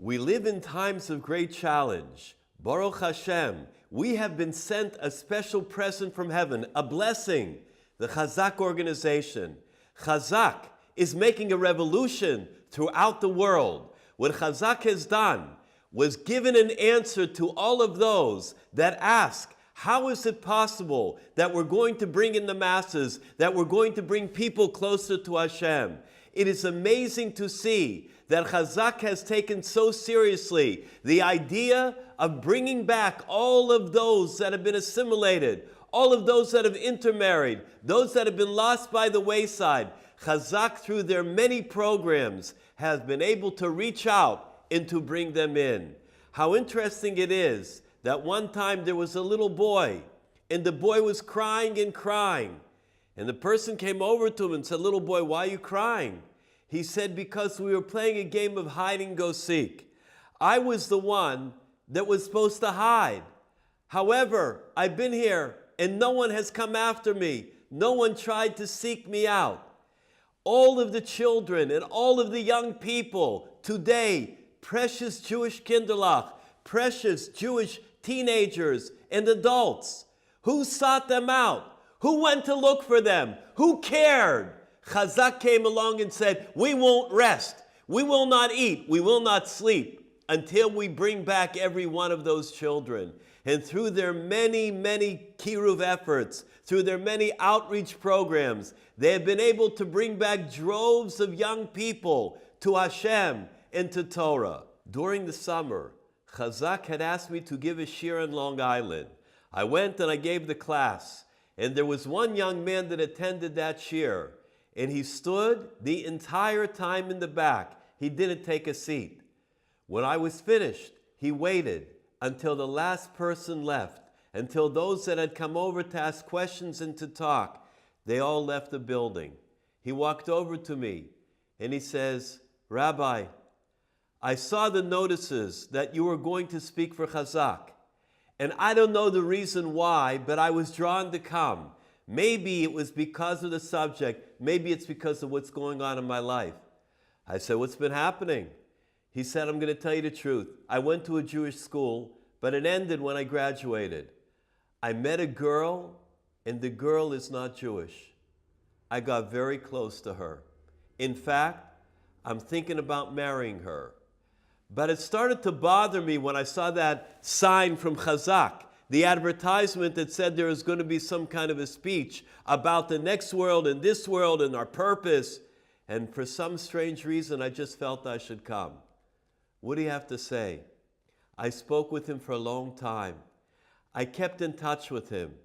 We live in times of great challenge. Baruch Hashem, we have been sent a special present from heaven, a blessing, the Chazaq organization. Chazaq is making a revolution throughout the world. What Chazaq has done was given an answer to all of those that ask, how is it possible that we're going to bring in the masses, that we're going to bring people closer to Hashem? It is amazing to see that Chazaq has taken so seriously the idea of bringing back all of those that have been assimilated, all of those that have intermarried, those that have been lost by the wayside. Chazaq, through their many programs, has been able to reach out and to bring them in. How interesting it is that one time there was a little boy, and the boy was crying and crying. And the person came over to him and said, "Little boy, why are you crying?" He said, "Because we were playing a game of hide and go seek. I was the one that was supposed to hide. However, I've been here and no one has come after me. No one tried to seek me out." All of the children and all of the young people today, precious Jewish kinderlach, precious Jewish teenagers and adults, who sought them out? Who went to look for them? Who cared? Chazaq came along and said, we won't rest, we will not eat, we will not sleep until we bring back every one of those children. And through their many, many kiruv efforts, through their many outreach programs, they have been able to bring back droves of young people to Hashem and to Torah. During the summer, Chazaq had asked me to give a shiur in Long Island. I went and I gave the class, and there was one young man that attended that shiur, and he stood the entire time in the back. He didn't take a seat. When I was finished, he waited until the last person left, until those that had come over to ask questions and to talk, they all left the building. He walked over to me and he says, "Rabbi, I saw the notices that you were going to speak for Chazaq, and I don't know the reason why, but I was drawn to come. Maybe it was because of the subject, maybe it's because of what's going on in my life." I said, "What's been happening?" He said, "I'm going to tell you the truth. I went to a Jewish school, but it ended when I graduated. I met a girl, and the girl is not Jewish. I got very close to her. In fact, I'm thinking about marrying her. But it started to bother me when I saw that sign from Chazaq, the advertisement that said there was going to be some kind of a speech about the next world and this world and our purpose. And for some strange reason, I just felt I should come." What do you have to say? I spoke with him for a long time. I kept in touch with him.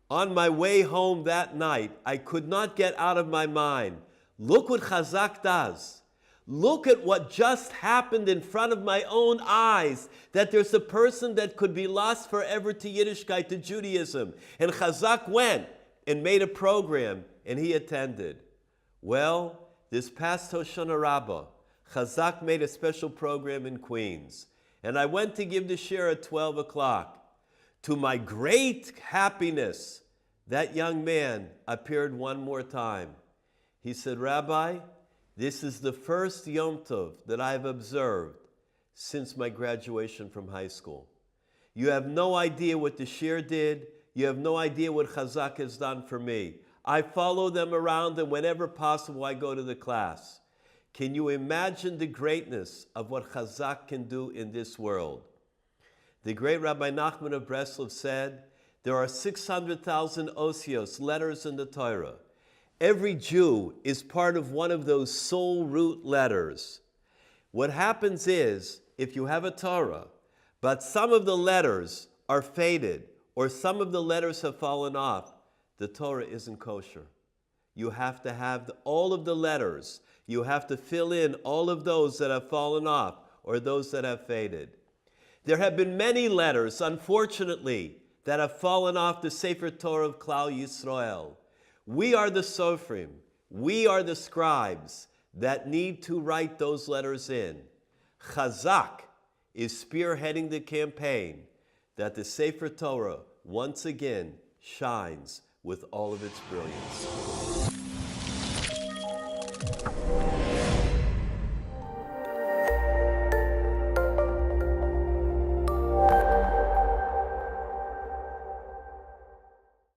On my way home that night, I could not get out of my mind, look what Chazaq does. Look at what just happened in front of my own eyes, that there's a person that could be lost forever to Yiddishkeit, to Judaism. And Chazaq went and made a program, and he attended. Well, this past Hoshana Rabbah, Chazaq made a special program in Queens, and I went to give the shiur at 12 o'clock. To my great happiness, that young man appeared one more time. He said, "Rabbi, this is the first Yom Tov that I've observed since my graduation from high school. You have no idea what the shiur did. You have no idea what Chazaq has done for me. I follow them around, and whenever possible, I go to the class." Can you imagine the greatness of what Chazaq can do in this world? The great Rabbi Nachman of Breslov said, there are 600,000 osios, letters in the Torah. Every Jew is part of one of those soul root letters. What happens is, if you have a Torah, but some of the letters are faded, or some of the letters have fallen off, the Torah isn't kosher. You have to have all of the letters. You have to fill in all of those that have fallen off or those that have faded. There have been many letters, unfortunately, that have fallen off the Sefer Torah of Klal Yisrael. We are the Sofrim, we are the scribes that need to write those letters in. Chazaq is spearheading the campaign that the Sefer Torah once again shines with all of its brilliance.